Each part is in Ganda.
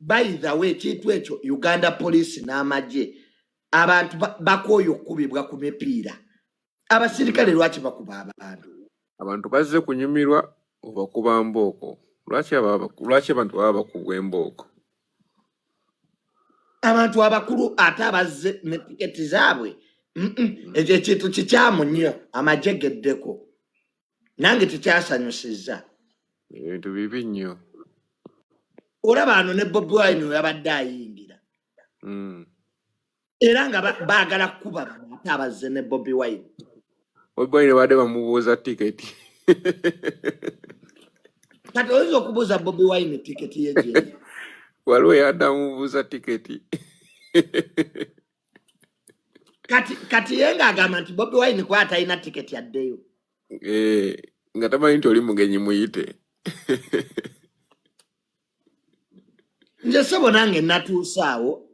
by the way kitu ekyo Uganda police n'amagye abantu bakoyo kubibwa ku mipiira abasirikale lwaki bakuba abantu bazze kunyumirwa obakuba mbooko lwaki abantu baba bakugwa embooko abantu abakulu ate abazze ne tiketi zaabwe ekyo kintu kikyamu nnyo amajegeddeko nange tekyasanyusizza ebintu bibi nnyo olaba ano ne Bobi Wine yabadde ayingira era nga baagala kuba ate abazze ne Bobi Wine badde bamubuuza tiketi kati oyinza okubuuza Bobi Wine tiketi yeje waliwo yadda amubuuza tiketi kati yenga agamba nti Bobi Wine kwata alina tiketi addeyo nga tamanyi nti oli mugenyi muyite nze sebo nange natuusaawo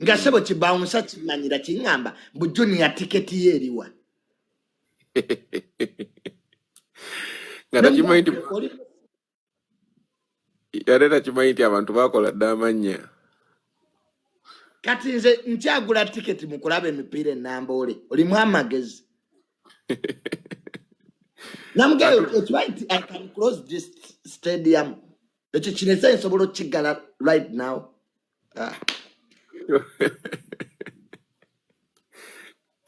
nga sebo kibawunsa kimanyira kiŋŋamba bujuni ya tiketi ye eriwa nga takimanyi nti yate takimanyi nti abantu bakola dda amannya kati nze nkyagula tiketi mu kulaba emipiira ennamboole olimu amagezi namugayo nti I can close this stadium ekyo kinesa nsobola okkiggala right now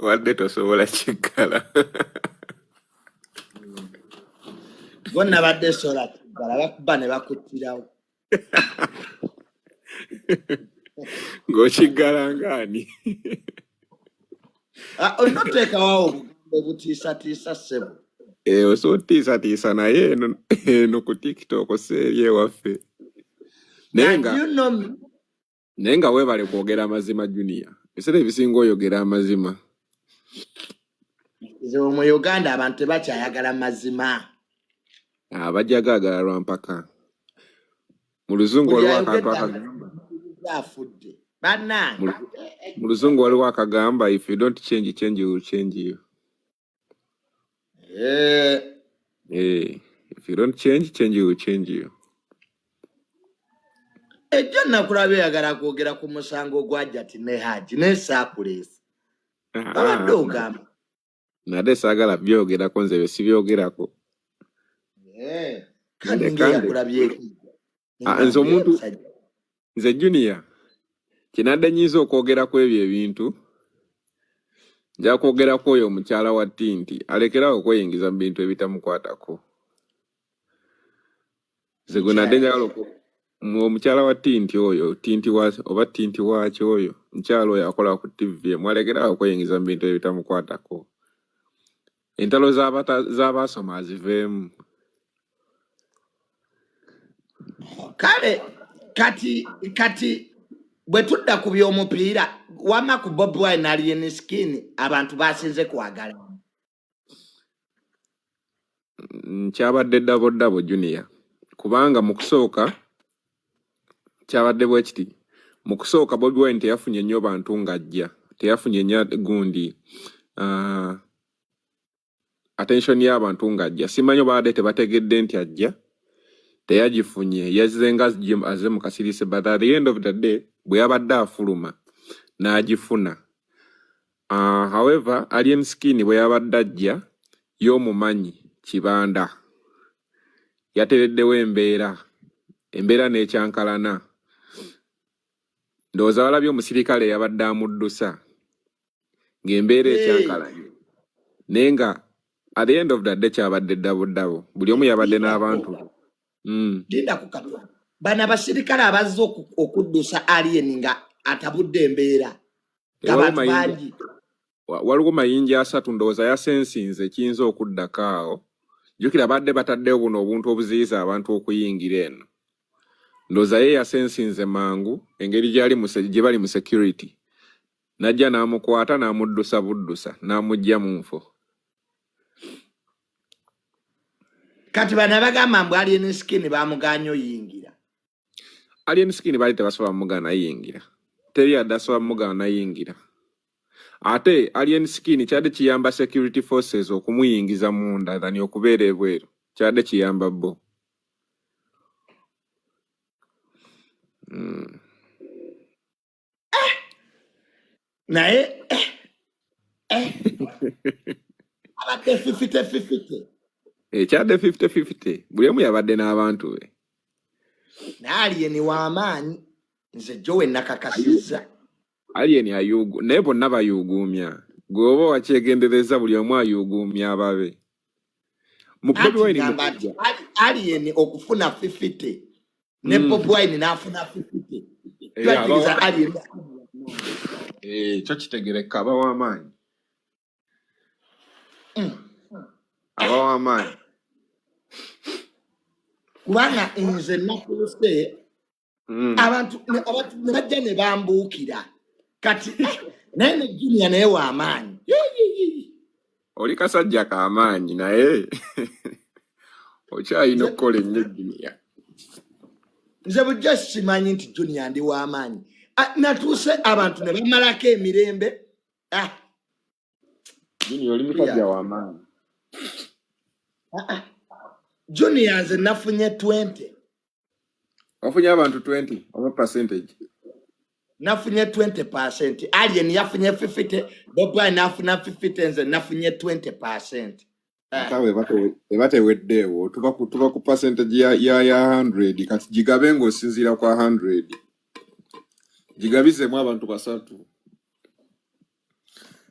wadde tosobola kiggala bonna badde sola kiggala bakuba ne bakuttirawo ng'okiggala ngaani olina oteekawo obugambo obutiisatiisa ssebo osootiisatiisa naye eno ku TikTok seeri ewaffe naye nga weebale kwogera amazima Junior ebiseera ebisinga oyogera amazima mu Uganda abantu tebakyayagala mazima bajja gaagala lwampaka mu luzungu waliwo akantu akagamba mu luzungu waliwo akagamba if you don't change you will change you if you don't change you will change you ejjo nakulaba eyagala kwogera ku musango gwa Hajjat ne Hajji ne saakuleesi abadde ogamba nadde saagala byogerako nze bye sibyogerako kandi ngeyakulabyeko nze omuntu nze Junior kinadde nyiza okwogerako ebyo ebintu nja kwogerako oyo omukyala wa Tinti alekerawo okweyingiza mu bintu ebitamukwatako nze gwe nadde njagala omukyala wa Tinti oyo oba Tinti waakyo oyo mukyala oyo akola ku TV mwalekerawo okweyingiza mu bintu ebitamukwatako entalo z'abaasoma aziveemu kale kati bwe tudda ku by'omupiira wama ku Bobi Wine alien skin abantu basinze kwagala kyabadde ddabo Junior kubanga mu kusooka kyabadde bwe kiti mu kusooka Bobi Wine teyafunye nnyo bantu ng'ajja teyafunye nnyo gundi attention y'abantu ng'ajja simanyi baadde tebategedde nti ajja teyagifunye yazenga aze mu kasirisi but at the end of the day bwe yabadde afuluma n'agifuna however alien skin bwe yabadde ajja y'omumanyi kibanda yatereddewo embeera n'ekyankalana ndowooza walabye omusirikale yabadde amuddusa ng'embeera ekyankalanye naye nga at the end of the day kyabadde ddabo buli omu yabadde n'abantu linda kukatwa bana basirikale abazze okuddusa alien nga atabudde embeera abantu bangi waliwo mayinja 3 ndowooza yasensinze kiyinza okuddako awo jjukira badde bataddewo buno obuntu obuziyiza abantu okuyingira eno ndowooza ye yasensinze mangu engeri gye bali mu security najja n'amukwata n'amuddusa buddusa n'amugja mu nfo kati bana bagamba mbu alien skin bamuganya oyingira alien skin bali tebasobola mugana yingira teri adasobola mugana yingira ate alien skin kyadde kiyamba security forces okumuyingiza munda dhani okubeera ebweru kyadde kiyamba bo naye abadde 50-50 ekyadde 50-50 buli omu yabadde n'abantu be Alien w'amaanyi nze Joe nakakasizza Alien ayugu naye bonna bayuguumya gwoba wakyegendereza buli omu ayuguumya ababe mu Bobi Wine Alien okufuna 50 ne Bobi Wine n'afuna 50 twategeeza Alien kyo kitegereka aba w'amaanyi aba w'amaanyi kubanga nze nakuluse abantu ne bajja ne bambuukira kati naye ne Junior naye w'amaanyi oli kasajja k'amaanyi naye okyalina okukola ennyo Junior nze bujja simanyi nti Junior ndi w'amaanyi natuuse abantu ne bamalako emirembe Junior oli musajja w'amaanyi Junior nze nafunye 20 wafunye abantu 20 oba percentage nafunye 20%. Alien yafunye 50, Bobi Wine nafuna 50, nze nafunye 20%. ebateweddeewo tuba ku percentage ya 100 kati gigabe ng'osinziira kwa 100 gigabizemu abantu basatu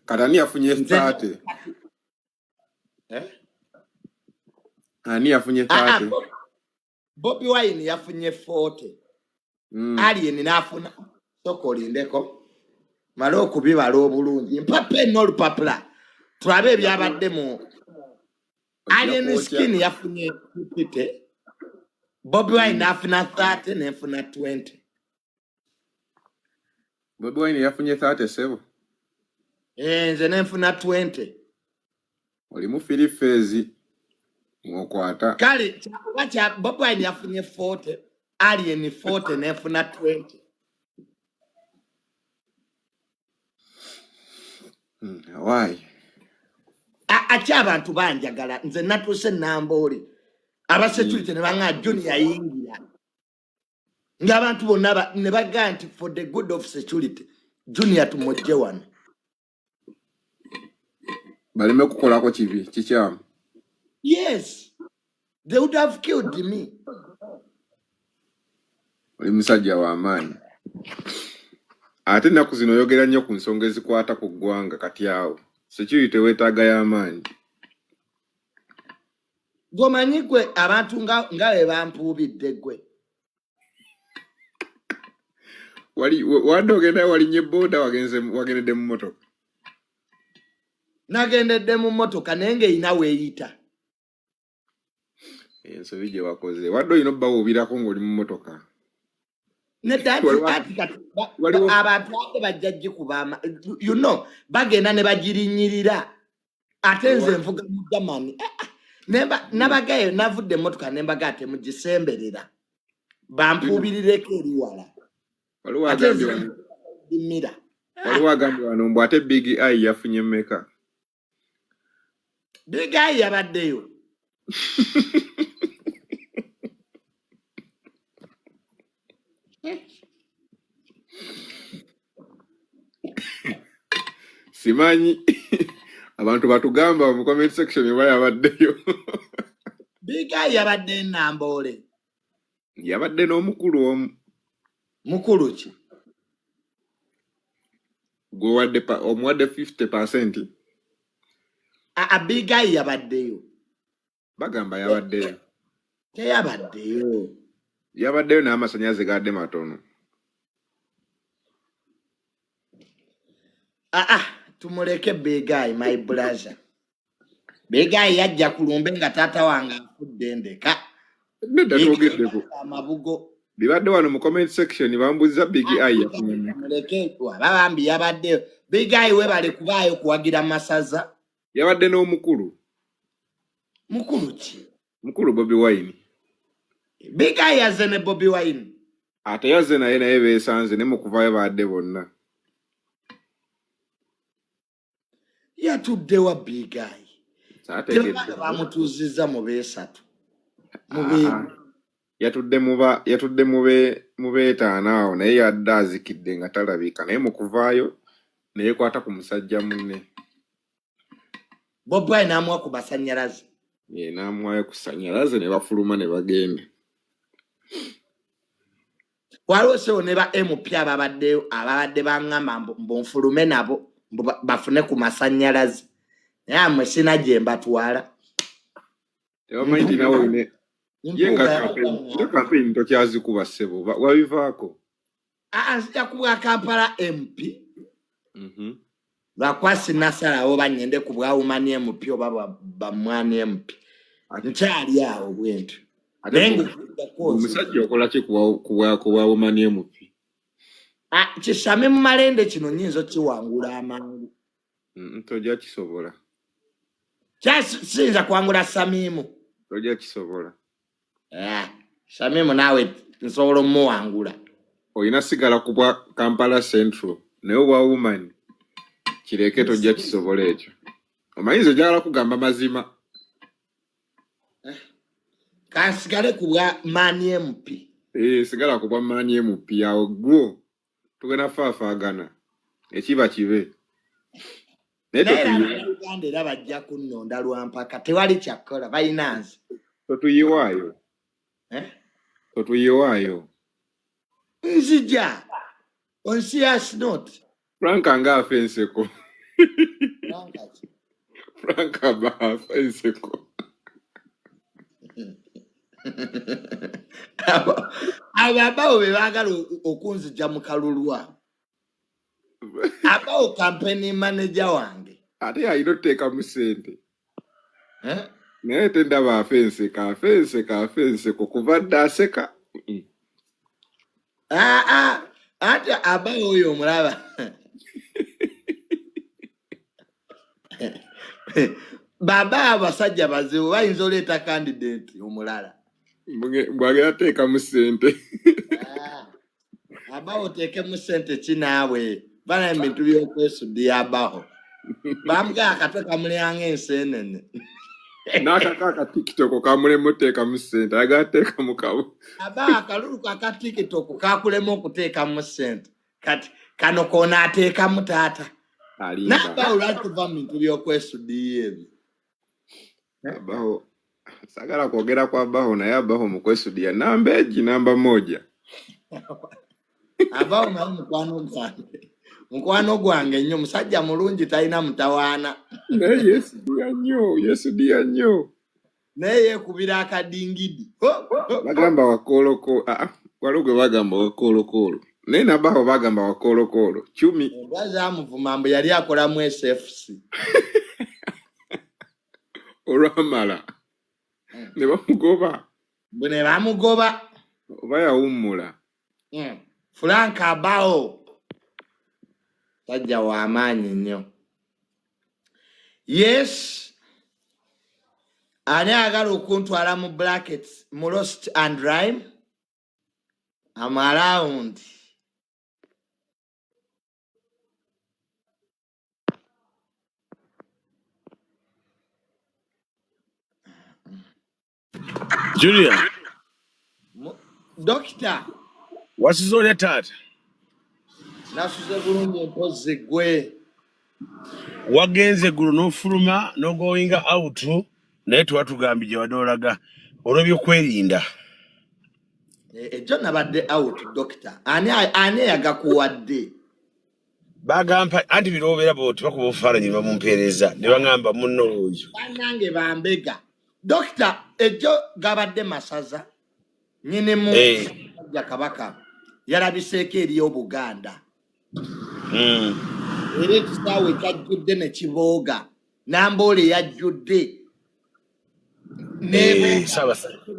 kati ani yafunye 30 ani yafunye 30 Bobi Wine yafunye 40 Alien nafuna sokolindeko mala okubibala obulungi mpapa n'olupapula tulabe ebyabadde mu Alien skin yafunye 50 Bobi Wine nafuna 30 nefuna 20 Bobi Wine yafunye 37 nze nenfuna 20 oli mu filifeezi mwokwata kale wacha Bobi Wine yafunye 40 Alien 40 nefuna 20 why acha abantu banjagala nze natuuse Nambole abasecurity ne banga Junior yingira ng'abantu bonna ne baga nti for the good of security Junior tumujje wano baleme kukolako kibi kikyamu yes they would have killed me oli musajja w'amaanyi ate ennaku zino oyogera nnyo ku nsonga ezikwata ku ggwanga kati awo security weetaaga y'amaanyi gomanyi gwe abantu nga we bampuubidde gwe wadde ogenda walinye boda wagendedde mu motoka nagendedde mu motoka naye ng'erina weeyita ensobi gye wakoze wadde olina obbawuubirako ng'oli mu motoka abantu ate bajja gikuba bagenda ne bagirinyirira ate nze nvuga mu Germany nabagayo navudde emmotoka nembaga ate mugisemberera bampuubirireko eri wala waliwo agambye wano mbu ate Big Eye yafunye mmeka Big Eye yabaddeyo simanyi abantu batugamba mu comment section bayabaddeyo Big Eye yabadde Nambole yabadde n'omukulu omu mukulu ki gwe omuwadde 50%. Big Eye yabaddeyo bagamba yabaddeyo yabaddeyo n'amasannyalaze gadde matono tumuleke Big Eye my brother Big Eye yajja kulumbe nga taata wange afudde ndeka nedda twogeddeko amabugo bibadde wano mu comment section bambuza Big Eye yafunye muleke babambi yabaddeyo Big Eye webale kubaayo kuwagira masaza yabadde n'omukulu mukulu ki mukulu Bobi Wine Big Eye yazze ne Bobi Wine ate yazze naye beesanze ne mu kuvaayo badde bonna yatuddewa Big Eye bamutuuzizza mu beesatu yatudde mu beetaano awo naye yadde azikidde nga talabika naye mu kuvaayo naye kwata ku musajja munne. Bob Wine n'amuwa ku masannyalaze. Ye n'amuwayo ku sannyalaze ne bafuluma ne bagenda. Waliwo sewo ne ba MP ababadde baŋŋamba mbonfulume nabo bafune ku masannyalaze. Naye amwe sina gye mbatwala. Tebamanyi nti nawe ne ye nga campaign tokyazikuba ssebo wabivaako. Nzija kubwa Kampala MP. Lwakwasi nasalawo banyende ku bwawumani MP oba bamwani MP. Nkyali awo bwentu. Omusajja okola ki ku bwawumani MP? Kisame mu malende kino nnyinza kiwangula amangu. Tojja kisobola. Siyinza kuwangula Samimu. Tojja kisobola. Samimu naawe nsobola omuwangula. Oyina sigala ku bwa Kampala Central naye obwawumani kireke tojja kisobola ekyo. Omanyiza ojagala kugamba mazima. Kasigale ku bwa Mani MP. Sigala ku bwa Mani MP awo gwo tugenda faafaagana ekiba kibe. Naye Uganda era bajja kunnonda lwampaka tewali kyakkola bayinanze. Totuyiwaayo. Totuyiwaayo. Nzija. On serious note. Franka nga afenseko. Franka ba afenseko. Ababawo be baagala okunzija mu kalulwa. Abawo campaign manager wange. Ate ayina otteeka mu ssente. Naye tendaba afenseko kuva dda aseka. Ate abawo oyo omulaba. Baba abasajja bazibu bayinza oleeta candidate omulala. Bwagera teeka mu ssente. Abawo teeke mu ssente kinaawe. Bana ebintu by'okwesuddiya abaho. Bamugaa akatwe kamulyanga enseenene. N'akaka TikTok kamulemu otteeka mu ssente ayagala teeka mu kabu. Aba akalulu ka TikTok kakulemu okuteeka mu ssente. Kati kano k'onaateeka mu taata. N'abawo lwaki tuva mu bintu by'okwesuddiya ebyo. Abaho sagala kwogera kwa abaho naye abaho mu kwesuddiya namba moja. Abawo naye mukwano gwange nnyo musajja mulungi talina mutawaana. Naye yesudiya nnyo. Naye yeekubira akadingidi. Bagamba wakooloko. Waliwo gwe bagamba wakoolokolo. Naye nabaho bagamba wakoolokolo. Cumi. Embwa zaamuvuma mbu yali akolamu SFC. Olwamala. Ne bamugoba. Ne bamugoba. Oba yawummula. Frank Abawo. Tajja w'amaanyi nnyo. Yes. Ani agala okuntwala mu brackets mu Lost and Rhyme. I'm around. Julia. Doctor. What is all that? Nasuze bulungi empozi gwe. Wagenze gulu n'ofuluma no going out naye twatugambye gye wadolaga olw'ebyo kwerinda. Ejjo nabadde out doctor. Ani yagakuwadde? Bagamba anti birobeera boti bakuba obufaananyi bamumpeereza ne baŋŋamba munno oyo. Bannange bambega. Doctor ejjo gabadde masaza. Nyine mu Hajja Kabaka yalabiseeko eri Obuganda. Era ekisaawe kyajjudde ne kibooga. Namboole yajjudde.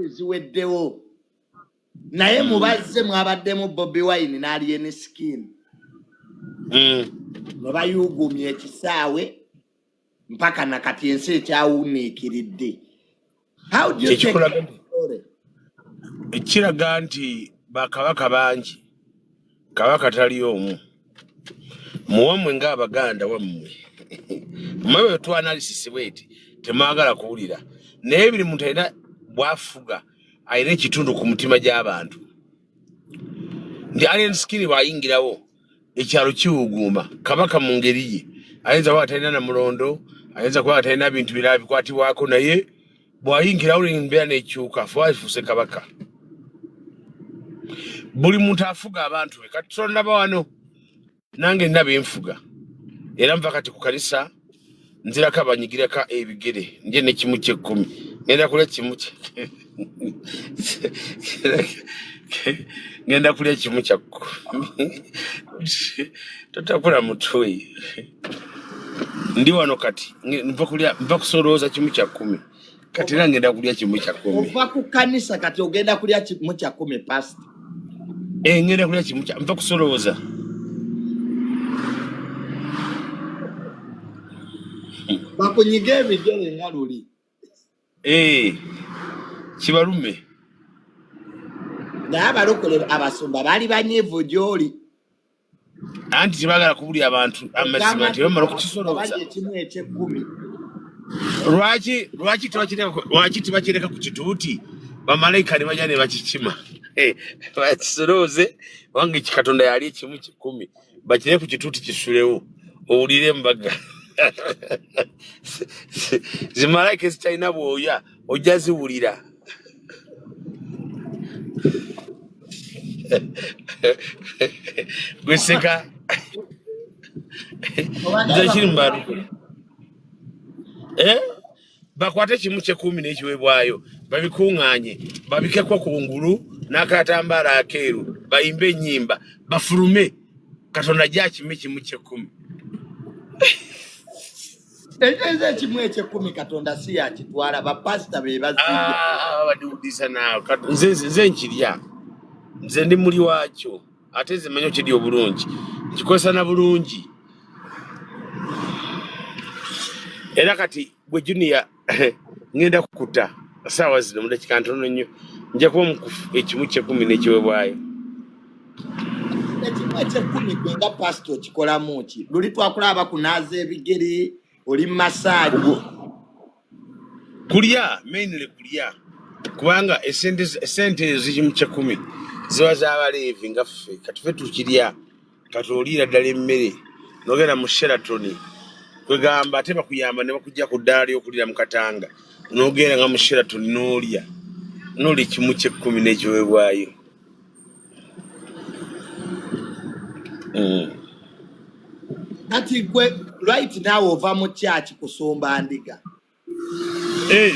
Ziweddewo. Naye mubazze mwabaddemu Bobi Wine n'Alien Skin. Ne bayuugumya ekisaawe mpaka nakati ensi ekyawuniikiridde. How do you take it? Ekiraga nti bakabaka bangi. Kabaka tali omu. Muwamwe ng'Abaganda wammwe. Mwe tu analysis weti temwagala kuwulira. Naye biri muntu alina bwafuga alina ekitundu ku mutima gy'abantu. Ndi Alien Skin bw'ayingirawo ekyalo kiwuguma kabaka mu ngeri ye ayinza kuba atalina na mulondo ayinza kuba atalina bintu birala bikwatibwako naye bw'ayingirawo embeera n'ekyuka afuuse kabaka buli muntu afuga abantu be kati tonnaba wano nange nina benfuga era nva kati ku kanisa nzirako abanyigirako ebigere nje ne kimu ky'ekkumi ngenda kulya kimu ngenda kulya kimu kya kkumi totakula mutwe ndi wano kati nva kusolooza kimu kya kkumi kati era ngenda kulya kimu kya kkumi ova ku kanisa kati ogenda kulya kimu kya kkumi past ngenda kulya kimu kya nva kusolooza bakunyiga ebigere nga luli kibalume naye abalokole abasumba baali banyiivu gy'oli anti tebagala kubulya abantu amazima nti bamala okukisolooza ekimu eky'ekkumi lwaki tebakireka ku kituuti bamalayika ne bajja ne bakikima bakisolooze wange kikatonda yali ekimu kikumi bakire ku kituuti kisulewo owulire embaga zimalayika ezitalina bwoya ojja ziwulira gweseka nze kiri mubantu bakwate kimu ky'ekkumi n'ekiweebwayo babikuŋŋaanye babikekwa ku ngulu n'akatambaala akeeru bayimbe ennyimba bafulume katonda gyakime kimu ky'ekkumi ekyenza ekimu eky'ekkumi katonda si yakitwala bapasita be badiwudiza naawe nze nkirya nze ndi muli waakyo ate nze manyi okirya obulungi nkikozesa na bulungi era kati gwe junior ngenda kukuta saawa zino mu dakika ntono nnyo nja kuba mukufu ekimu ky'ekkumi n'ekiweebwayo ekimu eky'ekkumi gwe nga pasita okikolamu ki luli twakulaba kunaaza ebigere oli masaji kulya mainly kulya kubanga esente ezikimu ky'ekkumi ziba z'abaleevi nga ffe kati ffe tukirya kati oliira ddala emmere n'ogenda mu Sheraton kwegamba ate bakuyamba ne bakujja ku ddaala ly'okulira mu Katanga n'ogenda nga mu Sheraton n'olya kimu ky'ekkumi n'ekiweebwayo kati gwe right naawe ova mu kyaki kusumba ndiga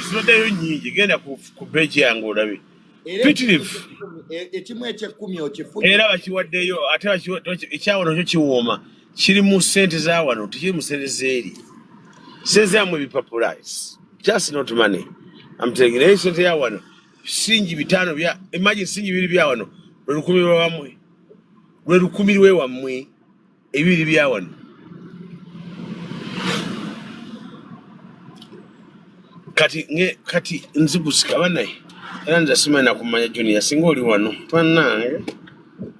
zibaddeyo nnyingi genda ku beeki yange olabe pitirifu ekimu eky'ekkumi okifunye era bakiwaddeyo ate ekyawano kyo kiwooma kiri mu ssente za wano tekiri mu ssente z'eri ssente zamu ebipapula just not money I'm telling you naye ssente ya wano singi bitaano imagine singi bibiri bya wano lwe lukumi lwe wammwe ebibiri bya wano kati nzigusika banaye era nza simanyi nakumanya junior singa oli wano twanange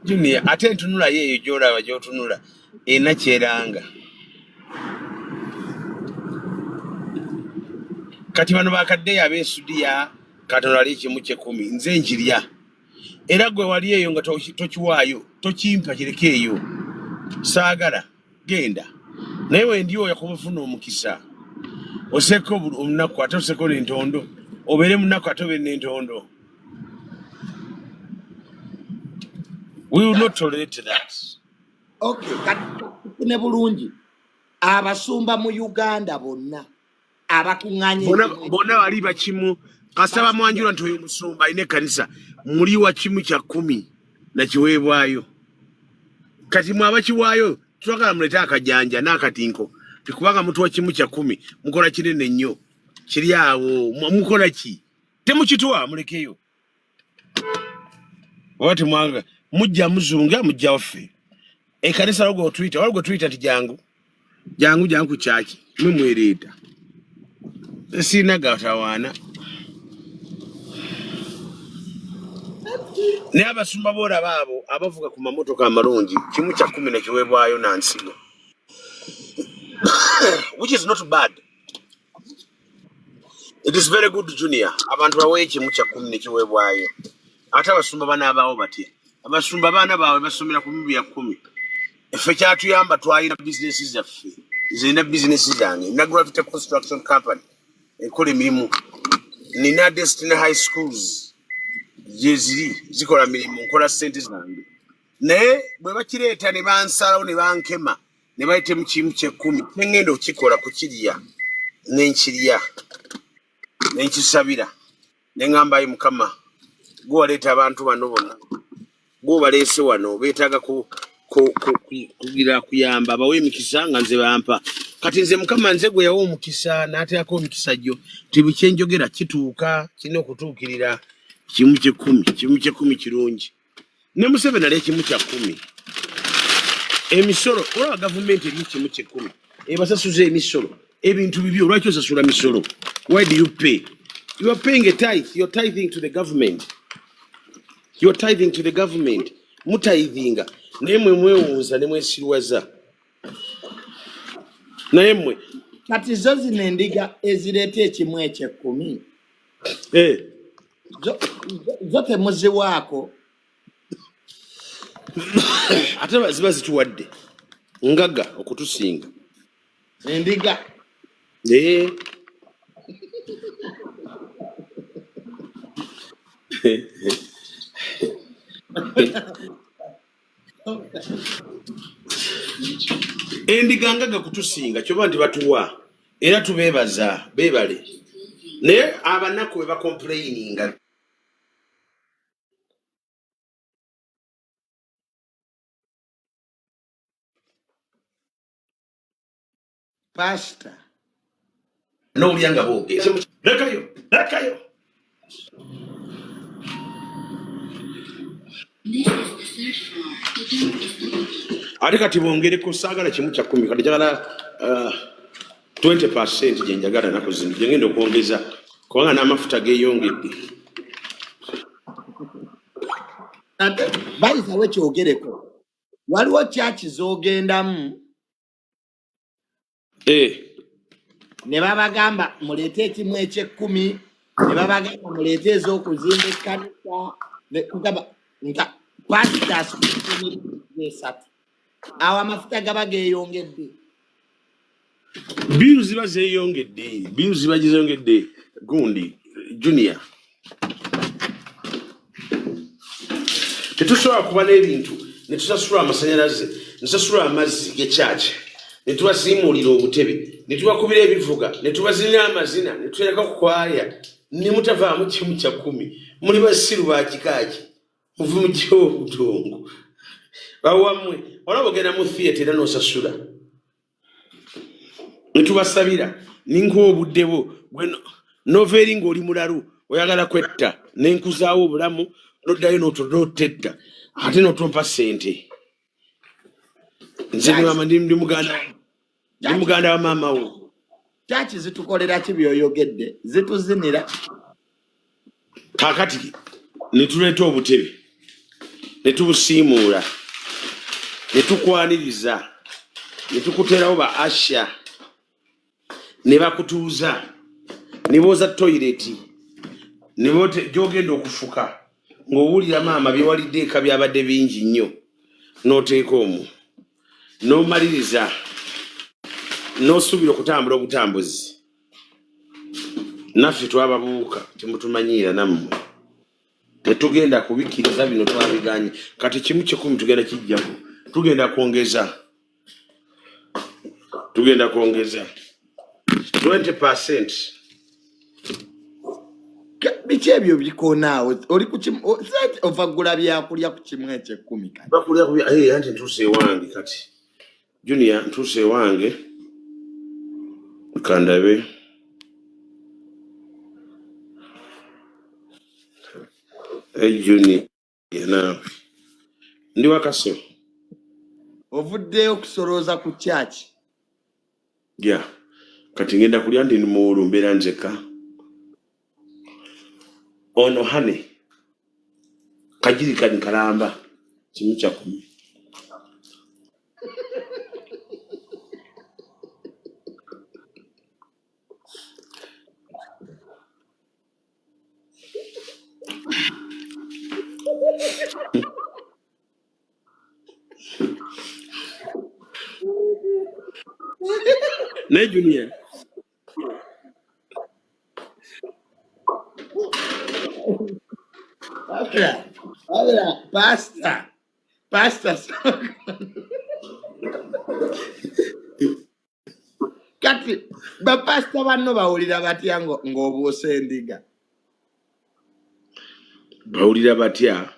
junior ate ntunula yeeyo gy'olaba gy'otunula ena kyeranga kati bano bakaddeyo ab'ensudiya katonda ali ekimu ky'ekkumi nze nkirya era gwe wali eyo nga tokiwaayo tokimpa kireke eyo saagala genda naye wendi oyo kubafuna omukisa oseko omunaku ate oseko n'entondo obeere munaku ate obeere n'entondo we will not tolerate that. Okay, kati ne bulungi abasumba mu Uganda bonna abakuŋŋaanye bonna bali bakimu kasaba mwanjula nti oyo musumba alina ekkanisa muli wa kimu kya kkumi na kiweebwayo kati mwabakiwaayo twagala mulete akajanja n'akatinko tikubanga mutuwa kimu kya kkumi mukola kinene nnyo kiri awo mukola ki temukitwa mulekeyo wati mwanga mujja muzunga mujja waffe ekkanisa lwagwe twita nti jangu ku kyaki mwereeta sirina gatawaana naye abasumba boolaba abo abavuga ku mamotoka amalungi kimu kya kkumi ne kiweebwayo nansigo which is not bad. It is very good junior abantu baweeyo kimu kya kkumi ne kiweebwayo ate abasumba banaabaawo batya abasumba baana baabwe basomera ku 210 Effe kyatuyamba twalina bizinesi zaffe. Nze bizinesi zange. Nina Gravity Construction Company. Ekola emirimu. Nina Destiny High Schools. Jeziri zikola mirimu nkola ssente zange. Naye bwe bakireeta ne bansalawo ne bankema ne bayite mu kimu ky'ekkumi nengenda okikola kukirya nenkirya nenkisabira neŋŋambayo Mukama gwe waleeta abantu bano bonna gwe baleese wano beetaaga kugira kuyamba bawe emikisa nga nze bampa kati nze Mukama nze gwe yawa omukisa n'ateekako omukisa gyo tibi kyenjogera kituuka kirina okutuukirira kimu ky'ekkumi kirungi ne Museveni ali ekimu kya 10 emisolo olaba gavumenti eri kimu ky'ekkumi ebasasuza emisolo ebintu bibyo lwaki osasula misolo why do you pay you are paying a tithe you're tithing to the government mutithinga naye mwe mwewunza ne mwesirwaza naye mwe kati zo zino endiga ezireeta ekimu eky'ekkumi zo temuziwaako ate ziba zituwadde ngaga okutusinga endiga endiga ngaga kutusinga kyoba nti batuwa era tubeebaza beebale naye abanaku bwe bakomplaininga pastor n'owulya nga boogera lekayo ate kati bongereko saagala kimu kya 10 kati njagala 20% gye njagala naku zino gye ngenda okwongeza kubanga n'amafuta geeyongedde ate bayisawo ekyogereko waliwo kyaki z'ogendamu ne babagamba muleete ekimu eky'ekkumi ne babagamba muleete ez'okuzimba ekkanisa kugamba nga pasitasi 3 awo amafuta gaba geeyongedde biiru ziba zeeyongedde gundi junior tetusobola kuba n'ebintu ne tusasula amasanyalaze ne tusasula amazzi g'ekyaki ne tubasiimuulira obutebe ne tubakubira ebivuga ne tubazinira amazina ne tutereka ku kwaya ne mutavaamu kimu kya 10 muli basiru ba kikaaki muve mu ky'obutongo bawammwe olaba ogenda mu theatre era n'osasula ne tubasabira ninkuwa obudde bwo noveeri ng'oli mulalu oyagala kwetta nenkuzaawo obulamu noddayo n'otetta ate n'otompa ssente nze ndi muganda wa maama wo kyaki zitukolera ki byoyogedde zituzinira kaakati ne tuleeta obutebe ne tubusiimuula ne tukwaniriza ne tukuteerawo ba asha ne bakutuuza ne booza toyireti ne gy'ogenda okufuka ng'owulira maama byewalidde eka byabadde bingi nnyo n'oteeka omwo n'omaliriza n'osuubira okutambula obutambuzi naffe twababuuka temutumanyiira nammwe tetugenda kubikkiriza bino twabiganye kati kimu ky'ekkumi tugenda kijjaku tugenda kwongeza 20%. biki ebyo bikonaawo oli ovagula byakulya ku kimu eky'ekkumi kati anti ntuuse ewange kati junior ntuuse ewange kandabe junior naawe ndi wakaso ovuddeyo okusolooza ku kyaki kati ngenda kulya ndi muwulu mbeera nzeka ono hane kajirikani kalamba kimu kya 10 Ne Junior. Pastor. Kati bapasita banno bawulira batya ng'obuusa endiga? Bawulira batya?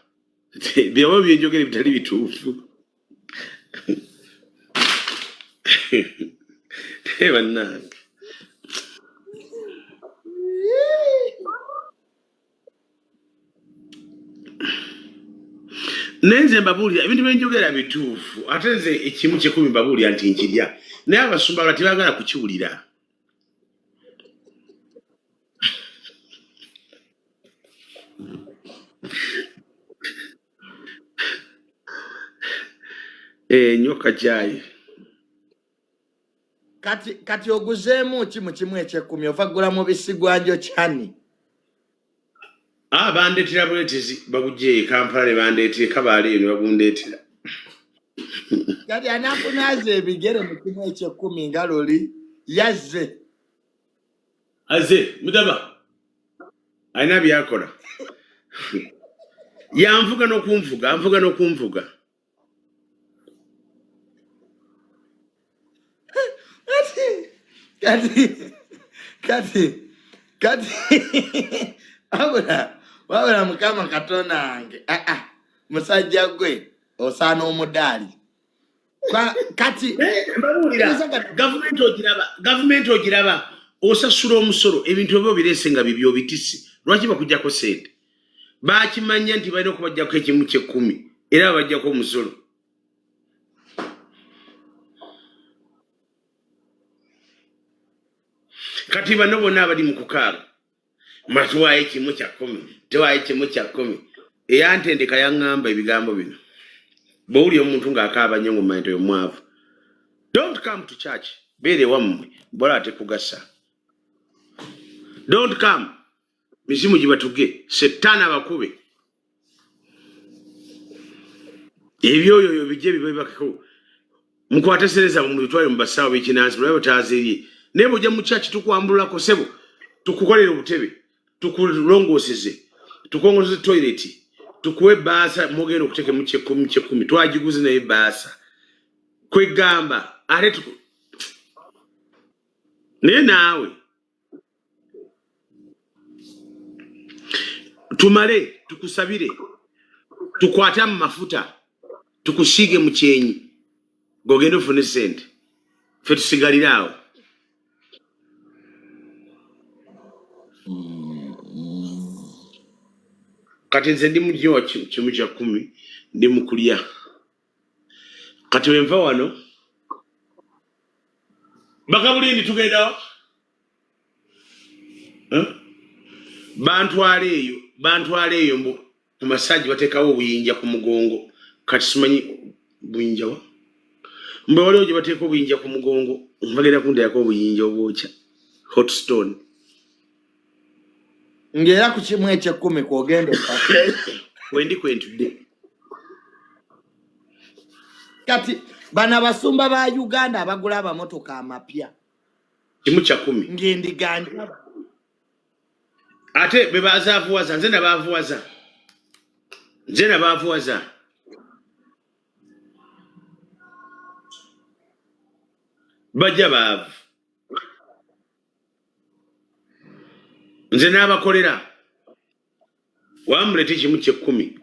Byaba byenjogera bitali bituufu. Bannange. Nenze mbabuulira ebintu byenjogera bituufu ate nze ekimu kyekumi mbabuulira nti nkirya naye abasumba abalala tebaagala kukiwulira. Nyoka kyayi. Kati oguzeemu ki mu kimu ekyekumi ova gula mu bisigwanjo kyani? Bandeetera buleetezi babugye Kampala ne bandeetera Kabaale ne babundeetera. Kati anakunaaza ebigere mu kimu ekyekumi nga luli yazze. Azze mudaba alina byakola. Yanvuga n'okunvuga. Kati wabula Mukama Katonda wange musajja gwe osaana omudaali. Kati gavumenti ogiraba osasula omusolo ebintu ebyo bireese nga bibyo bitisi lwaki bakujjako sente bakimanya nti balina okubajjako ekimu kyekumi era babajjako omusolo. Kati bano bonna abali mu kukaaba matuwaayo ekimu kya 10 tewaayo ekimu kya 10 eyantendeka yaŋŋamba ebigambo bino bw'owulira omuntu ng'akaaba nnyo ng'omanya nti oyo mwavu. Don't come to church beere wammwe bwala ate kugasa. Don't come mizimu gibatuge setaani abakube ebyoyoyo bijje bibebako mukwate sereza mu bitwale mu basawo b'ekinansi mulaba taazerye naye bw'ojja mu church tukwambulako sebo tukukolera obutebe tukulongooseze tukongozeze toilet tukuwe baasa mugenda okuteeka mu kyekumi twagiguze naye baasa kwegamba ate naye naawe tumale tukusabire tukwate mu mafuta tukusiige mu kyenyi gogenda ofune sente ffe tusigaliraawo. Kati nze ndi mulyo wa kimu kya 10 ndi mu kulya. Kati wenva wano bakabulindi tugenda bantwala eyo mbu ku masaji bateekawo obuyinja ku mugongo. Kati simanyi buyinja wa mbe waliwo gye bateeka obuyinja ku mugongo bagenda kundayako obuyinja obwokya hot stone ngera ku kimu ekyekumi kwogenda wendi kwentudde. Kati bana basumba ba Uganda abagula amamotoka amapya kimu kya 10 ng'endiganja ate be bazaavuwaza nze nabaavuwaza bajja baavu nze n'abakolera wamulete kimu ky'ekkumi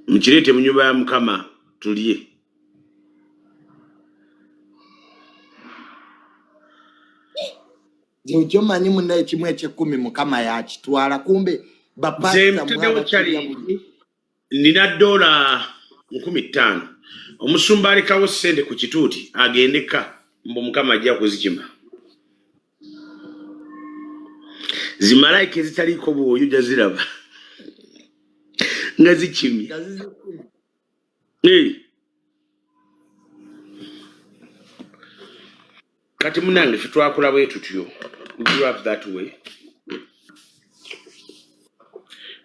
mukireete mu nnyumba ya Mukama tulye. Jojo manyi munnaye kimu eky'ekkumi Mukama yakitwala kumbe bapasta mwabakiri nina $15 omusumba alekawo ssente ku kituuti agendeka mbu Mukama ajja kuzikima. Zimalayika ezitaliko bwoyo jaziraba nga zikimye. Kati munange ffe twakola bwe tutyo. We grew up that way.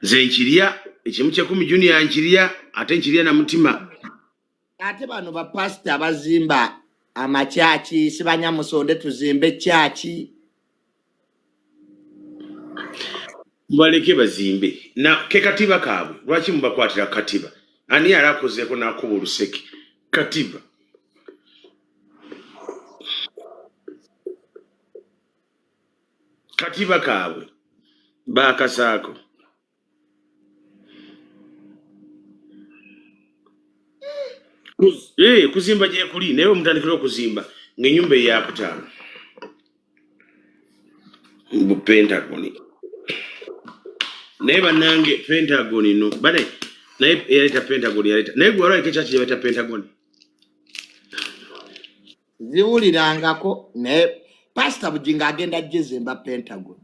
Nze nkirya ekimu ky'ekkumi Junior nkirya ate nkirya na mutima. Ate bano bapasita abazimba amachachi Sibanyamusonde tuzimbe chachi Mbaleke bazimbe na ke katiba kaabwe lwaki mubakwatira katiba ani yarakozeeko nakuba oluseke katiba kaabwe bakasaako kuzimba gye kuli naye omutandikira okuzimba ng'ennyumba eyakutaano mu Pentagon naye bannange Pentagon no bale naye yaleeta Pentagon yaleeta naye gwe walabika ekyaki yaleeta Pentagon ziwulirangako naye Pastor Bujinga agenda jezemba Pentagon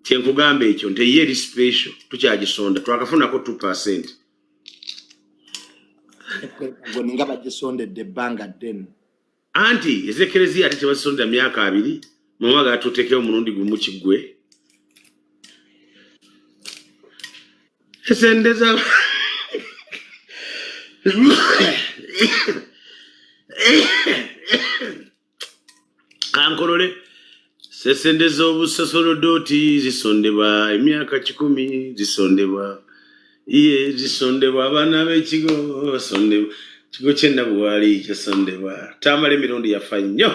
kyenkugamba ekyo nti ye eri special tukyagisonda twakafunako 2%. Pentagon nga bagisondedde ebbanga ddene anti ezekereziya ate tebazisondera myaka 2 mumaga tuteekeo omulundi gumu kiggwe esendeza kankolole sesendeza obusasolodooti zisondebwa emyaka 10 zisondebwa iye zisondebwa abaana b'ekigo basondebwa kigo ky'ennabwali kyasondebwa Tamale emirundi yafa nnyo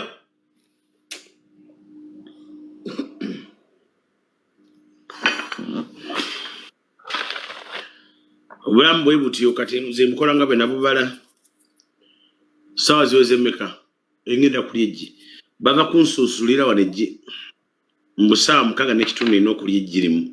obulamu bwe butyo kati nze mukola nga bwe nabubala sawa ziweze mmeka engenda kuli eggi bava kunsuusulira wano eggi mu ssaawa 6 n'ekitundu nina okulya eggi limu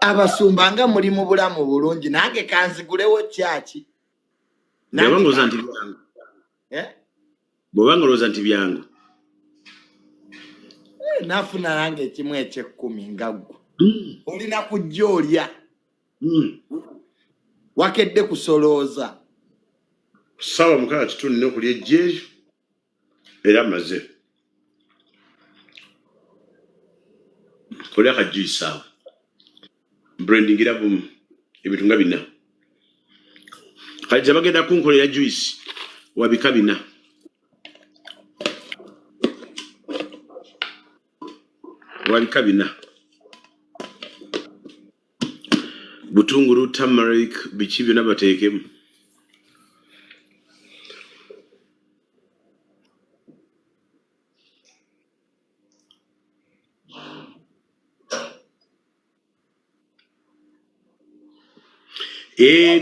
abasumba nga muri mu bulamu bulungi nange kanzigulewo kyaki bwebangoloza nti byangu bwebangoloza nti byangu nafuna nange ekimu eky'ekkumi nga ggwe olina kujja olya wakedde kusolooza ssaawa 6 kitundu nina okulya eggi eyo era maze kolya akajjuisi awo brandingira bumu ebintu nga 4 kati bagenda kunkolera juice wabika 4 wabika 4 butunguru turmeric biki byonna bateekemu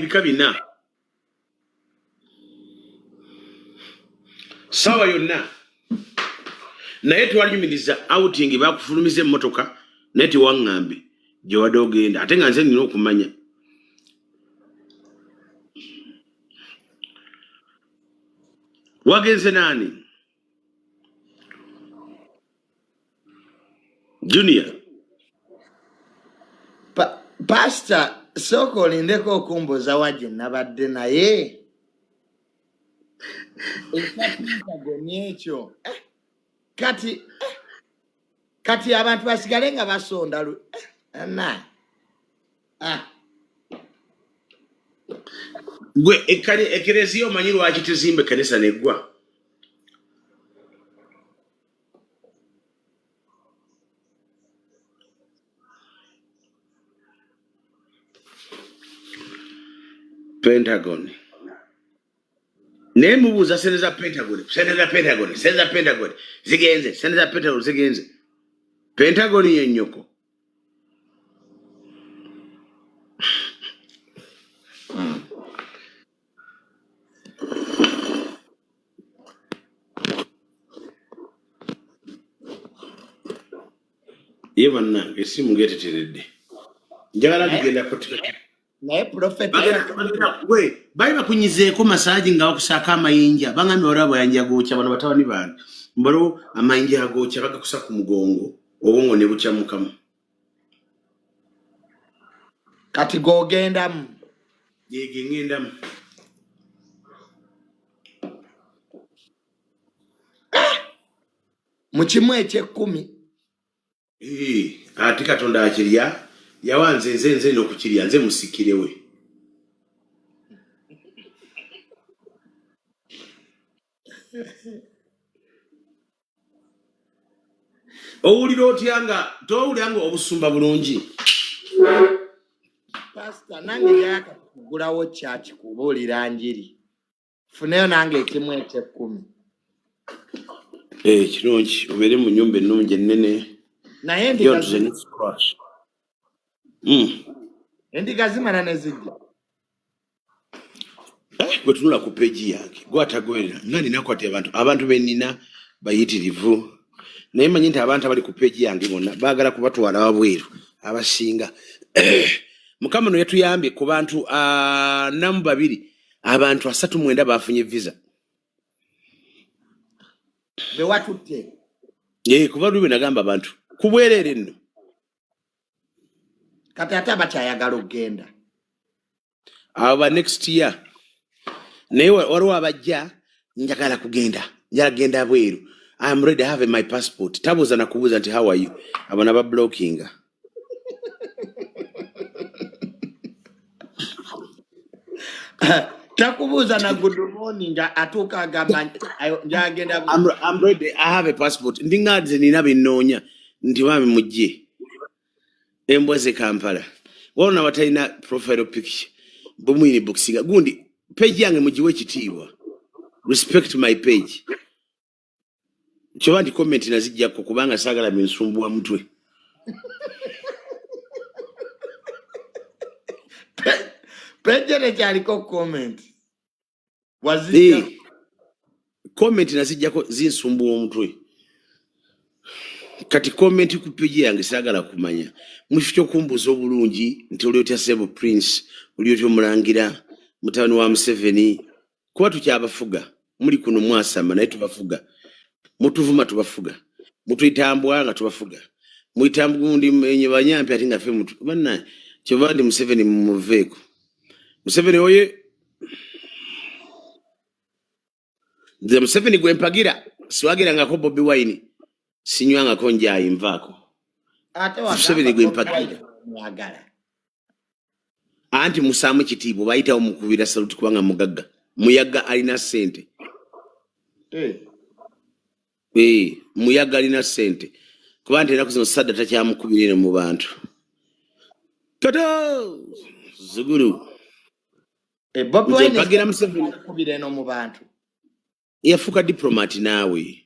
bika 4 sawa yonna naye twalinyumiriza outing bakufulumiza emmotoka naye tewaŋŋambe gye wadde ogenda ate nga nze nina okumanya wagenze naani Junior Pastor sooka olindeko okumbuuza wagye nabadde naye ekyapintagoni ekyo kati abantu basigale nga basonda gwe ekereziya omanyi lwaki tuzimba ekkanisa neggwa Pentagon naye mubuuza sente za Pentagon zigenze sente za Pentagon zigenze Pentagon yennyoko ye bannange essimu ngeeteteredde njagala tugenda kotika naye prophet we bali bakunyizeeko masaaji nga bakusaako amayinja bangambye olaba bayanja gookya bano batabani bange mbalo amayinja agookya bagakusa ku mugongo obwongo ne bukya Mukama kati gogendamu yege ngendamu mu kimu eky'ekkumi ate Katonda akirya yawanze nze n'okukirya nze musikirewe. Owulira otya nga towulira nga obusumba bulungi? pasita nange njagala kugulawo kyaki kubuulira njiri funeyo nange ekimu eky'ekkumi Kirungi obeere mu nnyumba ennungi ennene. naye endiga zimala ne zijja gwe tunula ku peegi yange gwatagoberera nga ninako ati abantu bennina bayitirivu naye manyi nti abantu abali ku peegi yange bonna baagala kubatwala wabweru abasinga. Mukama no yatuyambye ku bantu 42 abantu 39 bafunye visa. bewatutte Kuba lwe nagamba abantu kubwerere nno kati ate abakyayagala okugenda aba next year naye waliwo abajja njagala kugenda bweru. I am ready, I have my passport. Tabuza na kubuza nti how are you? Abana ba blocking. takubuuza na good morning atuuka agamba njagenda I'm ready, I have a passport. Ndingadze nina binoonya nti wami mujje embwaze Kampala wona batalina profile picture bumwini boxinga gundi page yange mujiwe ekitiibwa. Respect my page. Choba ndi comment nazijjako kubanga sagala binsumbuwa mutwe. pejere kyaliko comment wazijja comment nazijjako zinsumbuwa omutwe. Kati comment ku page yange sagala kumanya mushikyo kumbuzo bulungi nti oli otya Sebo Prince oli otya Mulangira mutabani wa Museveni kuba tukyabafuga muli kuno mwasama naye tubafuga mutuvuma tubafuga mutuyitambwa nga tubafuga muyitambu gundi enye banyampi ati nga fe mutu banna kyobandi Museveni mumuveeko. Museveni oye the Museveni gwempagira swagira ngako Bobi Wine sinywanga ko njayi mvaako ate Museveni gwempagira mwagala anti musamu kitiibwa bayita omukubira saluti kubanga mugagga muyaga alina sente. Muyaga alina sente kuba nti enaku zino sadda takyamukubirire mu bantu. Kata zuguru Bobi Wine mpagira Museveni kubira eno mu bantu yafuka diplomat naawe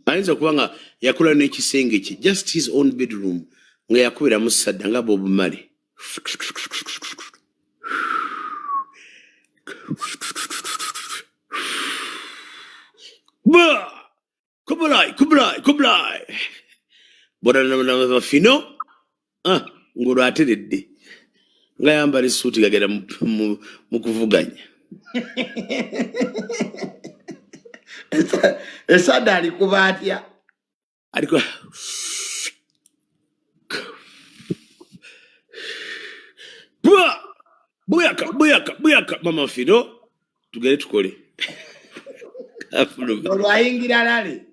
ayinza kubanga yakola n'ekisenge kye just his own bedroom nga yakubira musadda nga Bob Marley. Kublai. Bora na fino ngulu ateredde nga yambala suuti gagera mu kuvuganya. esada alikuba atya Aliko buyaka mama fino tugere tukole. olwayingira lale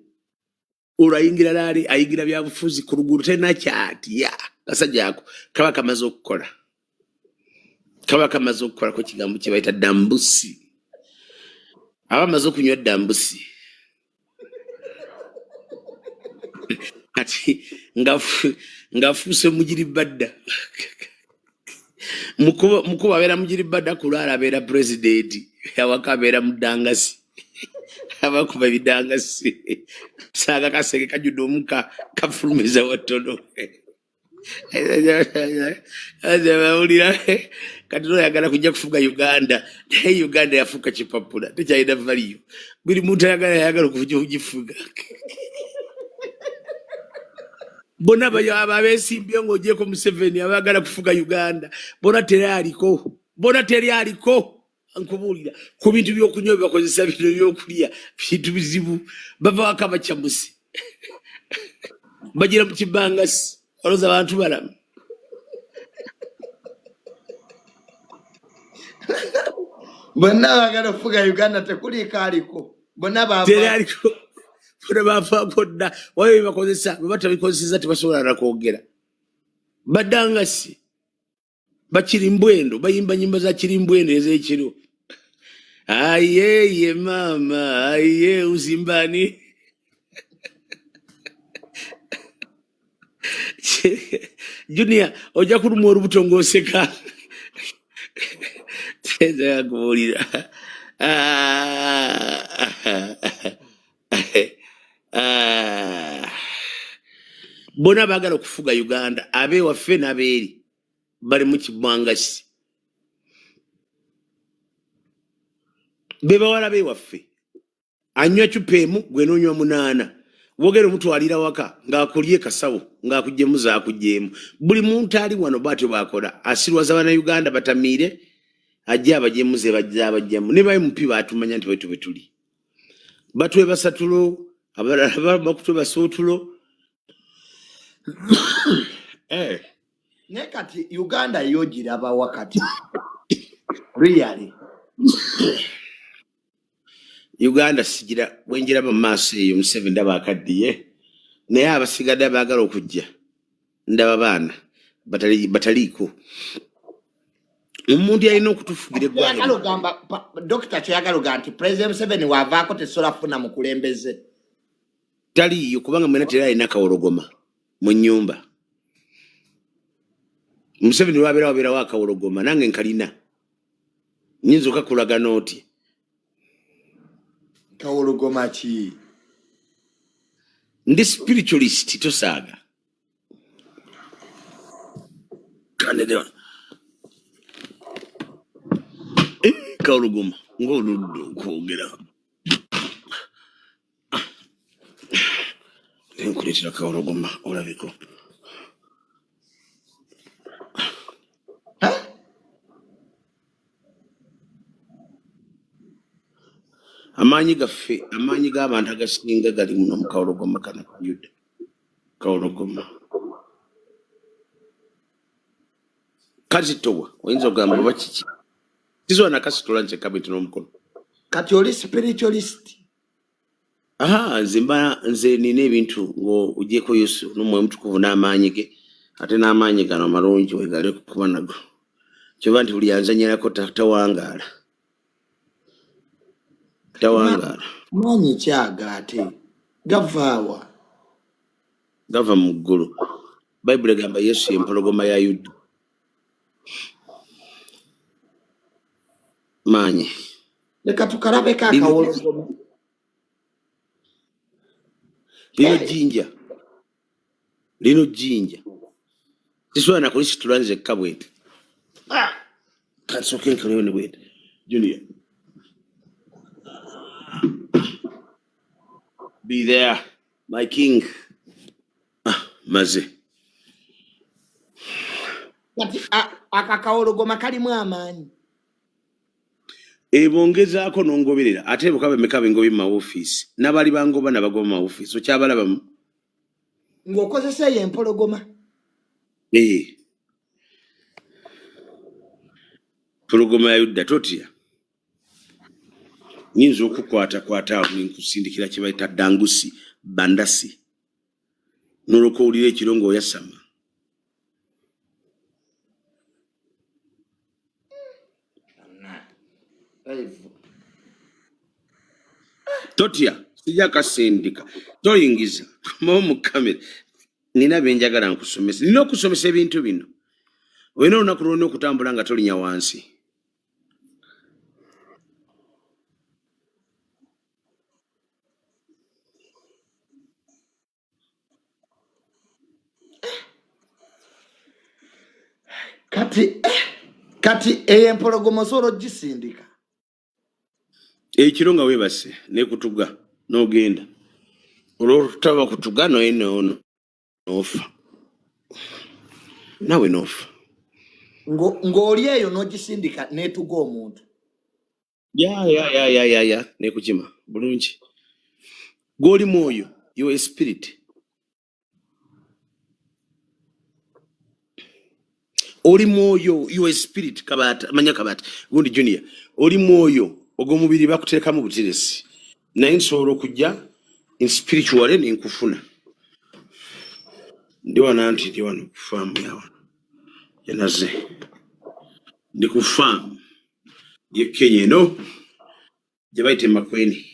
Olwayingira lali ayingira byabufuzi ku lugulu tena kyati ya kasajja ako kaba kamaze okukola ko kigambo kye bayita dambusi. Abamaze okunywa dambusi ati ngafuuse mujiri badda mukuba abeera mujiri badda kulwala abeera president awaka abeera mudangasi abakuba ebidangasi saaga kasenge kajudde omuka kafulumiza watono bawulira kati noyagala kujja kufuga Uganda naye Uganda yafuuka kipapula tekyalina valiyo buli muntu ayagala okugifuga. Bonna abesimbye ng'ogyeko Museveni abagala kufuga Uganda bona teryaliko ankubuulira ku bintu by'okunywa bakozesa bino by'okulya bintu bizibu bava waka bakyamusi bagira mu kibangasi oloza abantu balamu. bonna bagala kufuga Uganda tekuliko aliko bonna bava teraliko funa bafaako dda wayo bakozesa bwe batabikozesa tebasobola na kwogera baddangasi bakirimbwendo bayimba nyimba za kirimbwendo ez'ekiro ayeye mama aye uzimbani Junior ojja kuluma olubuto ng'oseka teza kubuulira bona baagala okufuga Uganda abeewaffe n'abeeri bali mu kibwangasi be bawala beewaffe anywa cupa emu gwe n'onywa 8 wogera omutwalira waka ng'akulye kasawo ng'akugyemu zaakugyemu buli muntu ali wano bw'atyo bw'akola asirwaza bannayuganda batamiire ajja abagyemu ze bajja abajjamu ne bayi mupi baatumanya nti bwetu bwe tuli batwe basatulo abalala bakutwe basootulo ne kati Uganda yo giraba wakati really Uganda sigira bwenjira mu maaso eyo Museveni ndaba akaddiye naye abasigadde baagala okujja ndaba baana bataliiko omuntu yalina okutufugira eggwanga Dr. kyeyagala ogamba nti President Museveni wavaako tesobola kufuna mukulembeze taliiyo kubanga mwena teri alina akawologoma mu nnyumba Museveni wabeerawo akawologoma nange nkalina nyinza okakulaga nooti kawologoma ki ndi spiritualist tosaaga kanedeo kawologoma ng'oludde okwogera nkuleetera kawologoma olabiko amaanyi gaffe amaanyi g'abantu agasinga gali muno mu kawologoma kano kujjudde kawologoma kazitowa oyinza okugamba oba kiki tizoba nakasitola nze kabiti n'omukono kati oli spiritualist nze nina ebintu ng'ogyeko Yesu n'omwoyo mutukuvu n'amaanyi ge ate n'amaanyi gano amalungi wegale kuba nago kyoba nti buli yanzanyirako tawangaala maanyi kyaga ate gavaawa gava mu ggulu bayibuli egamba Yesu y'empologoma ya Yuda maanyi leka tukalabeko akawologoma lino jjinja tisobola nakulisitula nzekka bwete kasooke nkalewo ne bwete Junior be there my king maze kati akakawologoma kalimu amaanyi ebongezaako n'ongoberera ate bukabe mekabe ngobi mu ofiisi n'abali bangoba nabagoba mu ofiisi okyabalabamu ng'okozesa eyo empologoma pologoma ya Yuda totya nyinza okukwatakwata awo nenkusindikira kye bayita dangusi bandasi noloka owulira ekiro ng'oyasama totya sijja kasindika toyingiza mawo mu kamera nina byenjagala nkusomesa nina okusomesa ebintu bino olina olunaku lwonna okutambula nga tolinya wansi kati empologoma osobola ogisindika ekiro nga weebase nekutuga n'ogenda olwotutaba kutuga noye noofa nawe noofa ng'oli eyo n'ogisindika neetuga omuntu ya nekukima bulungi gw'oli mwoyo you a spirit oli mwoyo you a spirit kabata manya kabata gundi Junior oli mwoyo ogw'omubiri bakuteekamu butiresi naye nsobola okujja in spiritual nenkufuna ndi wana nti ndi wano kufaamu yawa yanaze ndi ku faamu ye Kenya eno gye bayita Makwene.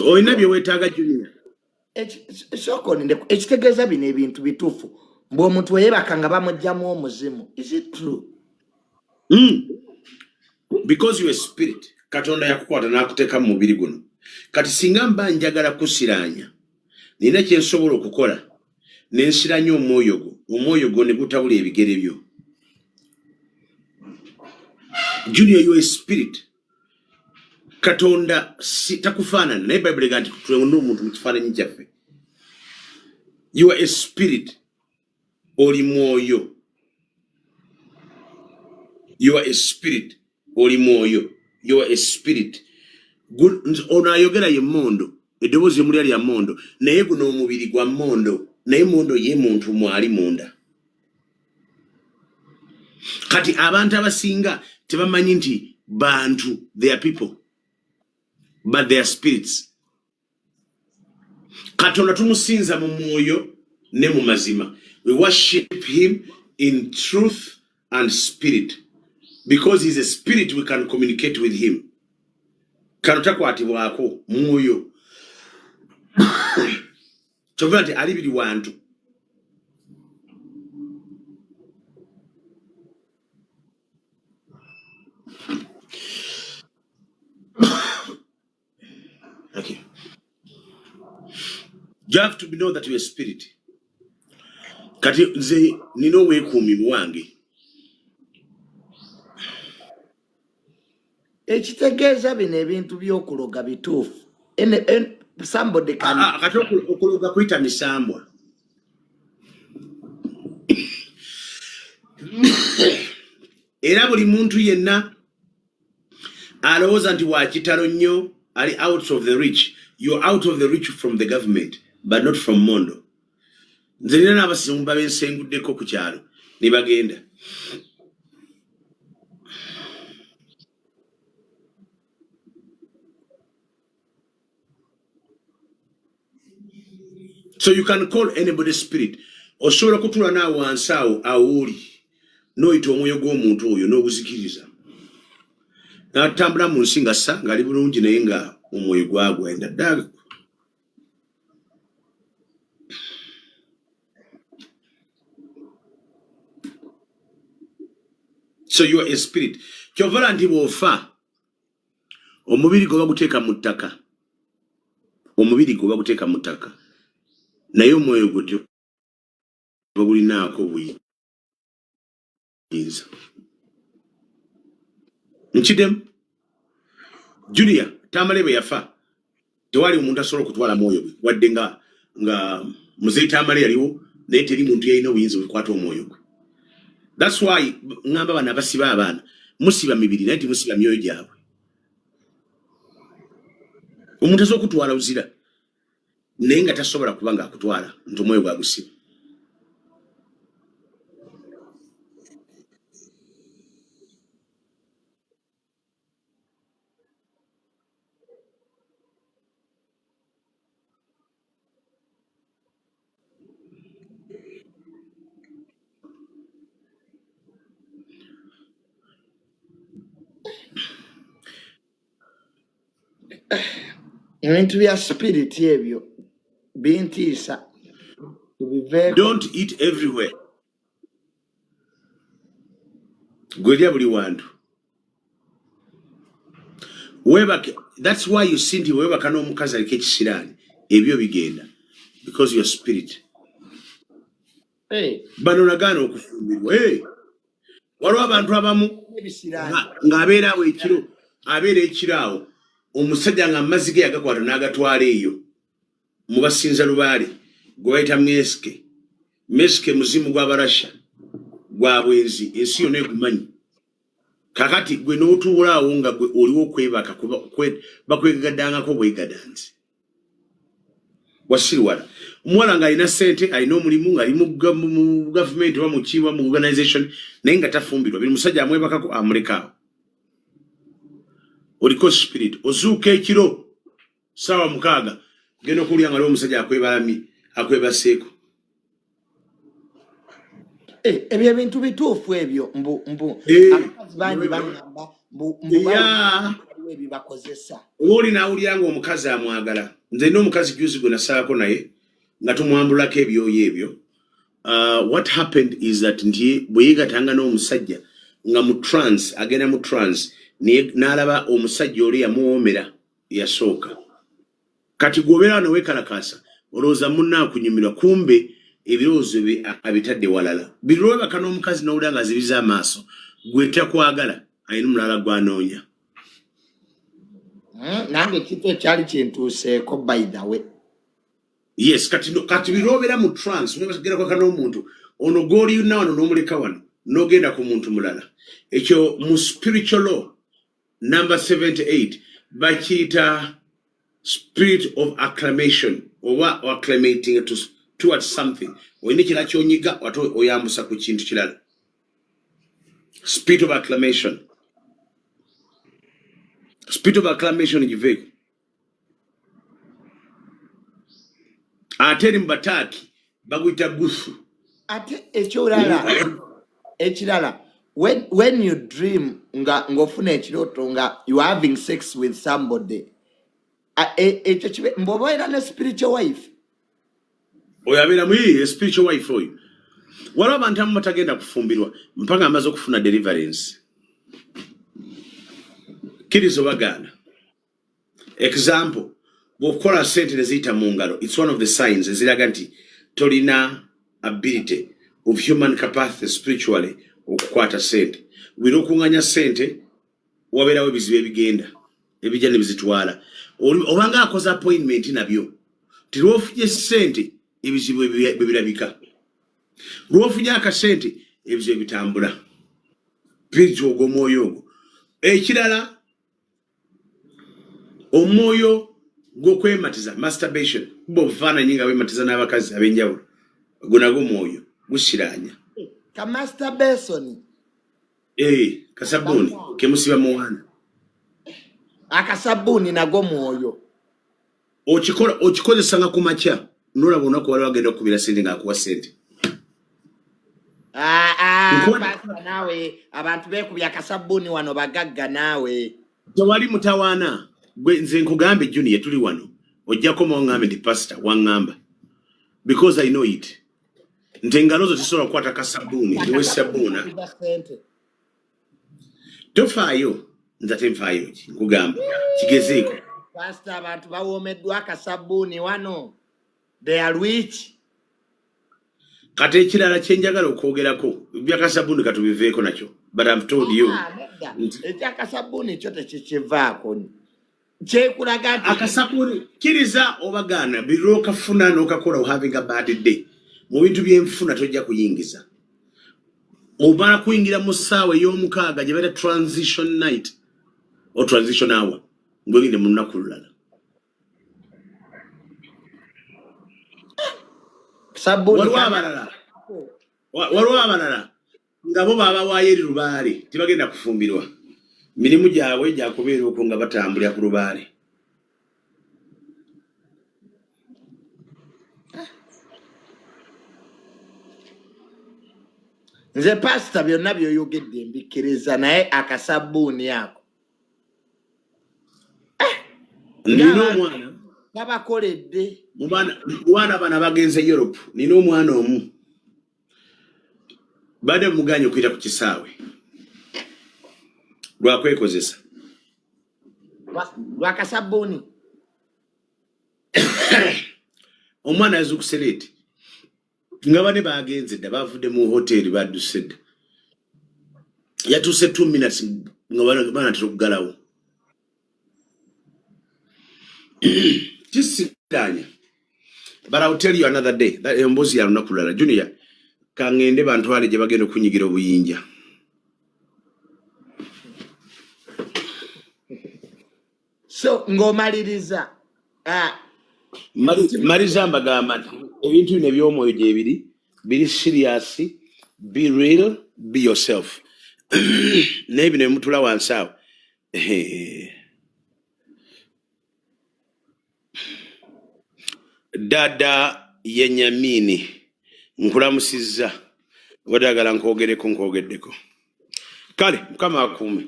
Oyina bye weetaaga Junior. Ekitegeeza bino ebintu bituufu mbu omuntu weyebaka nga bamugjamu omuzimu. Is it true? Because you are spirit Katonda yakukwata n'akuteeka mu mubiri guno. Kati singa mba njagala kusiraanya nina kye nsobola okukola ne nsiranya omwoyo gwo ne gutabula ebigere byo. Junior, you are spirit. Katonda takufaanana naye Bible egamba nti tulonda omuntu mu kifaananyi kyaffe. You are a spirit. Oli mwoyo. You are a spirit. Oli mwoyo. You are a spirit. Ono ayogera ye Mondo. Eddoboozi emulya lya Mondo. Naye guno omubiri gwa Mondo. Naye Mondo ye muntu mwali munda. Kati abantu abasinga tebamanyi nti bantu, they are people. But they are spirits. Katonda tumusinza mu mwoyo ne mu mazima. We worship him in truth and spirit. Because he's a spirit, we can communicate with him. Kano takwatibwako mwoyo. Kyova nti ali biri wantu. Okay. You have to know that you are a spirit. Kati nze nino weekumi muwange. Ekitegeeza bino ebintu by'okuloga bituufu. Somebody can... Kati okuloga kuyita misambwa. Era buli muntu yenna alowooza nti wa kitalo nnyo ali out of the reach. You're out of the reach from the government, but not from Mondo. Nze nina n'abasimu babensenguddeko ku kyalo ne bagenda. So you can call anybody spirit. Osobola kutula naawe wansi awo awuli n'oyita omwoyo gw'omuntu oyo n'oguzikiriza. N'atambula mu nsi nga ssa ng'ali bulungi naye nga omwoyo gwagwenda ddala. So you are a spirit. Kyovala nti bw'ofa omubiri gwe baguteeka mu ttaka. Omubiri gwe baguteeka mu ttaka. Naye omwoyo gwo bagulinaako buyinza. Nkidemu Junior Tamale bwe yafa tewali omuntu asobola okutwala mwoyo gwe wadde nga muzeyi Tamale yaliwo naye teri muntu yalina obuyinza obukwata omwoyo gwe. That's why ngamba bana basiba abaana musiba mibiri naye timusiba myoyo gyabwe. Omuntu asobola okutwala uzira naye nga tasobola kuba nga akutwala nti omwoyo gwagusiba. Ebintu bya spirit ebyo bintiisa. Don't eat everywhere. Gwelya buli wantu. Webake. That's why you see nti webaka n'omukazi aliko ekisiraani ebyo bigenda because you are spirit. Bano nagaana okufumbirwa. Waliwo abantu abamu ng'abeera awo ekiro abeera ekiraawo omusajja nga amazzi ge yagakwata n'agatwala eyo mu basinza lubaale gwe bayita Meske muzimu gw'abarasha gwa bwenzi ensi yonna egumanyi. Kakati gwe n'otuula awo nga gwe oliwo okwebaka bakwegaddangako bwegadanzi. Wasirwala Mwala nga alina sente alina omulimu nga ali mu government oba mu kiwa mu organization naye nga tafumbirwa biri musajja amwebakako amulekaawo oliko spirit ozuuka ekiro sawa 6 genda okulya nga omusajja akwebaseeko ebyo ebintu bituufu ebyo mbu abakazi bangi bagamba mbu ebibakozesa oli naawulira nga omukazi amwagala nze n'omukazi juzi gwe nasaako naye nga tumwambulako ebyoyo ebyo what happened is that nti bwe yeegatanga n'omusajja nga mu trance agenda mu trance n'alaba omusajja oli yamuwoomera yasooka kati gwobeera neweekalakaasa olowooza munna akunyumirwa kumbe ebirowoozo bye abitadde walala birowebaka n'omukazi n'owulira nga azibiza amaaso gwe takwagala ayina omulala gwanoonya nange kitu ekyali kintuuseeko by the way yes kati birowebera mu trance webagenda kwaka n'omuntu ono gw'oliyuna wano n'omuleka wano n'ogenda ku muntu mulala ekyo mu spiritual law number 78 bakiyita spirit of acclamation oba acclamating towards something oyina ekira kyonyiga ate oyambusa ku kintu kirala spirit of acclamation giveeko ate eri mu bataaki baguyita gusu ate ekirala when you dream ng'ofuna ekirooto nga you are having sex with somebody ekyo kibe mb'oba era ne spiritual wife oyo abeera mu spiritual wife oyo waliwo abantu abamu batagenda kufumbirwa mpaka amaze okufuna deliverance kkiriza obagaana example bw'okukola sente ne ziyita mu ngalo it's one of the signs eziraga nti tolina ability of human capacity spiritually okukwata sente wira okuŋŋanya sente wabeerawo ebizibu ebigenda ebijja ne bizitwala obanga akoze appointment nabyo ti lwofunye sente ebizibu bebirabika lwofunye akasente ebizibu ebitambula piritu ogwo omwoyo ogwo ekirala omwoyo gw'okwematiza masturbation kuba obufaananyi nga bwematiza n'abakazi ab'enjawulo gwo nagwo omwoyo gusiranya ka masturbation kasabbuuni kemusiba muwana akasabbuuni nagwo mwoyo okikozesa nga ku makya nolaba olunaku wali wagenda okukubira sente ng'akuwa sente naawe abantu beekubya akasabbuuni wano bagagga naawe tewali mutawaana gwe nze nkugambe junior tuli wano ojjako mwaŋŋambe ndi pastor waŋŋamba because I know it nti engalo zo zisobola kukwata kasabbuuni niwe sabbuuna tofaayo nze ate nfaayo ki nkugamba kigezeeko pastor abantu bawoomeddwa akasabbuuni wano they are rich kati ekirala kyenjagala okwogerako byakasabbuuni katubiveeko nakyo but I've told you ekyakasabbuuni kyo tekikivaako kyekulaga nti akasabbuuni kkiriza obagaana birokafuna n'okakola having a bad day mu bintu byenfuna tojja kuyingiza omala kuyingira mu ssaawa ey'omukaaga gye bata transition night o transition hour ngwegende mu lunaku lulala waliwo abalala nga bo baabawaayo eri lubaale tebagenda kufumbirwa mirimu gyabwe gyakubeera okwo nga batambulira ku lubaale nze pasita byonna byoyogedde mbikkiriza naye akasabbuuni ako nina omwana babakoledde mu baana bana bagenze Europe nina omwana omu badde muganya okuyita ku kisaawe lwakwekozesa lwakasabbuuni omwana yazukuse leeti nga bane bagenze dda bavudde mu hoteri badduse dda yatuuse 2 minutes nga banatera okugalawo kisidanya but I'll tell you another day that embozi ya lunaku lulala junior kangende bantwale gye bagenda okunyigira obuyinja so ng'omaliriza Marizamba gamba ebintu bino eby'omwoyo gye biri serious, be real, be yourself. Naye bino emutula wansi awo dada yenyamini nkulamusizza wadagala nkogeddeko kale mukama akuume.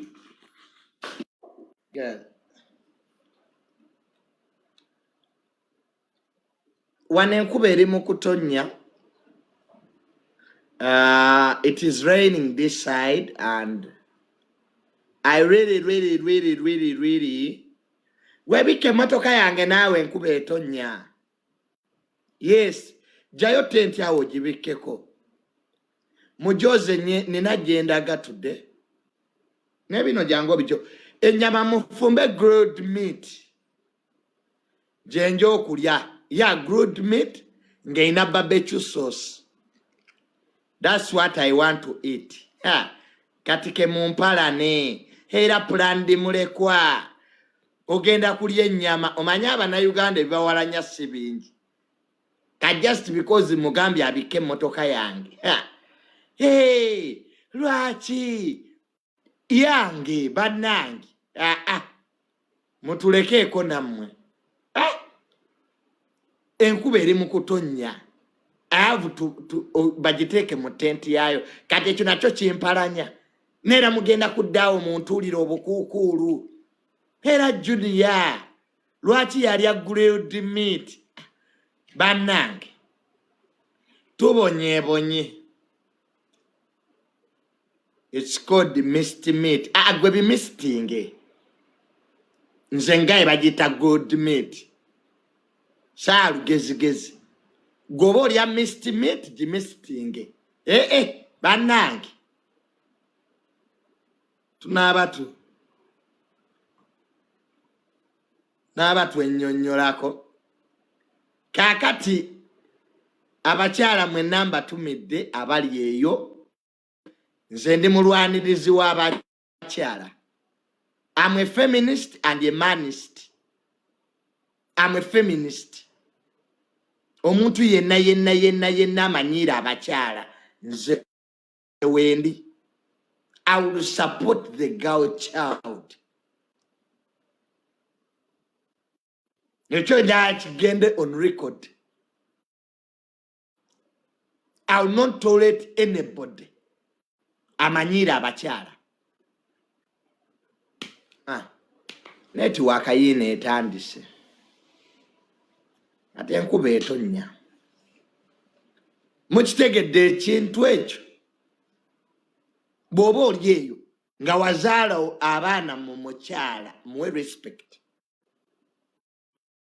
Wano enkuba eri mu kutonnya. It is raining this side and I really webike emotoka yange naawe enkuba etonnya. Yes, jayo tenti awo gibikkeko. Mujoze nina gyenda gatudde. Nebino jangu bijo. Ennyama mufumbe grilled meat. Jenjo okulya. Yeah, grilled meat ng'erina barbecue sauce. That's what I want to eat. Katike mumpalane. Era plandi mulekwa. Ogenda kulya ennyama. Omanya Abannayuganda ebibawalanya si bingi. Just because Mugambi abike emotoka yange. Hey, lwaki yange bannange. Mutulekeeko nammwe. Enkuba eri mu kutonnya. I have to bagiteeke mu tenti yayo. Kati ekyo nakyo kimpalanya. Neera mugenda kuddaawo muntuulire obukuukuulu. Era Junior, lwaki yalya grilled meat? Bannange, tubonye. It's called the misty meat. Gwe bimistinge. Nze ngaye bagita good meat. Gezi. Gobo lya misty meat gimistinge. Bannange. Tunabatu ennyonnyolako. Kakati abakyala mwe namba tumidde abali eyo. Nze ndi mulwanirizi w'abakyala. I'm a feminist and a manist. I'm a feminist. Omuntu yenna amanyiira abakyala. Nze wendi. I will support the girl child. Ekyo nakigende on record. I will not tolerate anybody amanyiira abakyala. Netiwaaka yiino etandise. Ate enkuba etonnya. Mukitegedde ekintu ekyo. Bw'oba oli eyo nga wazaala abaana mu mukyala muwe respect.